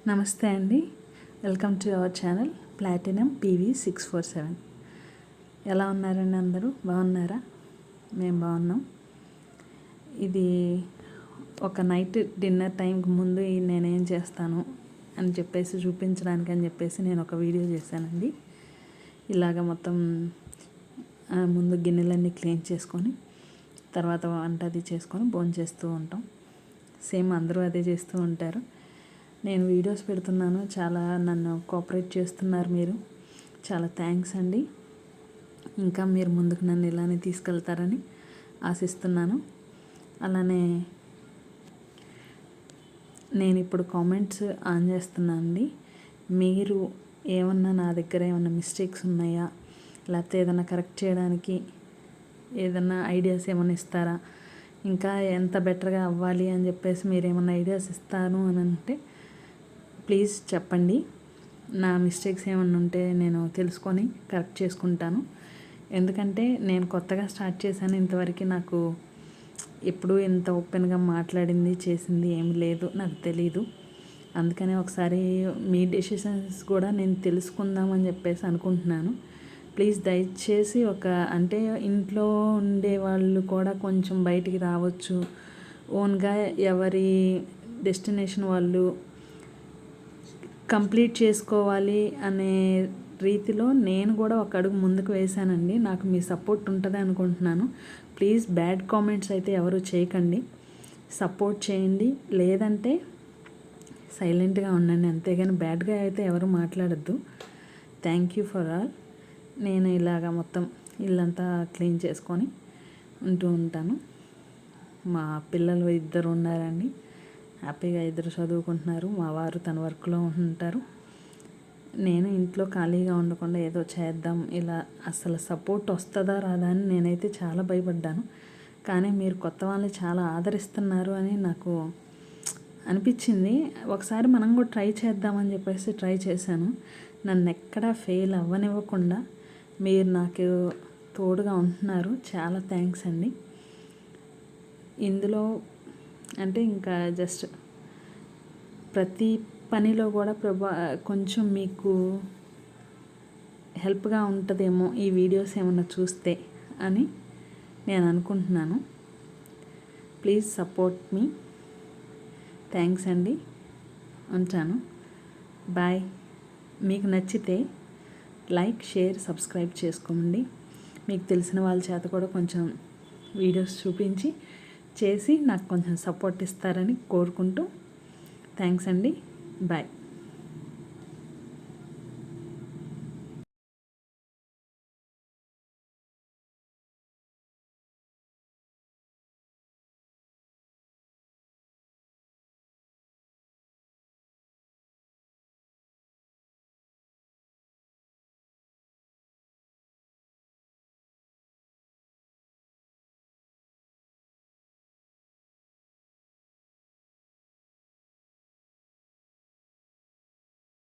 నమస్తే అండి. Welcome to our channel platinum PV647. ఎలా ఉన్నారండి? అందరూ బాగున్నారా? మేము బాగున్నాం. ఇది ఒక నైట్ డిన్నర్ టైంకి ముందు నేనేం చేస్తాను అని చెప్పేసి చూపించడానికి అని చెప్పేసి నేను ఒక వీడియో చేశానండి. ఇలాగ మొత్తం ముందు గిన్నెలన్నీ క్లీన్ చేసుకొని తర్వాత వంట అది చేసుకొని భోంచేస్తూ ఉంటాం. సేమ్ అందరూ అదే చేస్తూ ఉంటారు. నేను వీడియోస్ పెడుతున్నాను, చాలా నన్ను కోఆపరేట్ చేస్తున్నారు మీరు. చాలా థ్యాంక్స్ అండి. ఇంకా మీరు ముందుకు నన్ను ఇలానే తీసుకెళ్తారని ఆశిస్తున్నాను. అలానే నేను ఇప్పుడు కామెంట్స్ ఆన్ చేస్తున్నాను అండి. మీరు ఏమన్నా నా దగ్గర ఏమన్నా మిస్టేక్స్ ఉన్నాయా, లేకపోతే ఏదైనా కరెక్ట్ చేయడానికి ఏదన్నా ఐడియాస్ ఏమైనా ఇస్తారా, ఇంకా ఎంత బెటర్గా అవ్వాలి అని చెప్పేసి మీరు ఏమన్నా ఐడియాస్ ఇస్తాను అని అంటే ప్లీజ్ చెప్పండి. నా మిస్టేక్స్ ఏమన్నా ఉంటే నేను తెలుసుకొని కరెక్ట్ చేసుకుంటాను. ఎందుకంటే నేను కొత్తగా స్టార్ట్ చేశాను. ఇంతవరకు నాకు ఎప్పుడూ ఇంత ఓపెన్గా మాట్లాడింది చేసింది ఏమి లేదు, నాకు తెలీదు. అందుకనే ఒకసారి మీ డెసిషన్స్ కూడా నేను తెలుసుకుందామని చెప్పేసి అనుకుంటున్నాను. ప్లీజ్ దయచేసి అంటే ఇంట్లో ఉండే వాళ్ళు కూడా కొంచెం బయటికి రావచ్చు, ఓన్గా ఎవరి డెస్టినేషన్ వాళ్ళు కంప్లీట్ చేసుకోవాలి అనే రీతిలో నేను కూడా ఒక అడుగు ముందుకు వేశానండి. నాకు మీ సపోర్ట్ ఉంటుంది అనుకుంటున్నాను. ప్లీజ్ బ్యాడ్ కామెంట్స్ అయితే ఎవరు చేయకండి, సపోర్ట్ చేయండి. లేదంటే సైలెంట్గా ఉండండి, అంతేగాని బ్యాడ్గా అయితే ఎవరు మాట్లాడద్దు. Thank you for all. నేను ఇలాగా మొత్తం ఇల్లంతా క్లీన్ చేసుకొని ఉంటూ ఉంటాను. మా పిల్లలు 2 ఉన్నారండి, హ్యాపీగా 2 చదువుకుంటున్నారు. మా వారు తన వర్క్లో ఉంటారు. నేను ఇంట్లో ఖాళీగా ఉండకుండా ఏదో చేద్దాం, ఇలా అసలు సపోర్ట్ వస్తుందా రాదా అని నేనైతే చాలా భయపడ్డాను. కానీ మీరు కొత్త వాళ్ళని చాలా ఆదరిస్తున్నారు అని నాకు అనిపించింది. ఒకసారి మనం కూడా ట్రై చేద్దామని చెప్పేసి ట్రై చేశాను. నన్ను ఎక్కడా ఫెయిల్ అవ్వనివ్వకుండా మీరు నాకు తోడుగా ఉంటున్నారు. చాలా థ్యాంక్స్ అండి. ఇందులో అంటే ఇంకా జస్ట్ ప్రతి పనిలో కూడా కొంచెం మీకు హెల్ప్గా ఉంటుందేమో ఈ వీడియోస్ ఏమన్నా చూస్తే అని నేను అనుకుంటున్నాను. Please support me. థ్యాంక్స్ అండి. ఉంటాను. బాయ్. మీకు నచ్చితే లైక్, షేర్, సబ్స్క్రైబ్ చేసుకోండి. మీకు తెలిసిన వాళ్ళ చేత కూడా కొంచెం వీడియోస్ చూపించి చేసి నాకు కొంచెం సపోర్ట్ ఇస్తారని కోరుకుంటూ థ్యాంక్స్ అండి. బాయ్.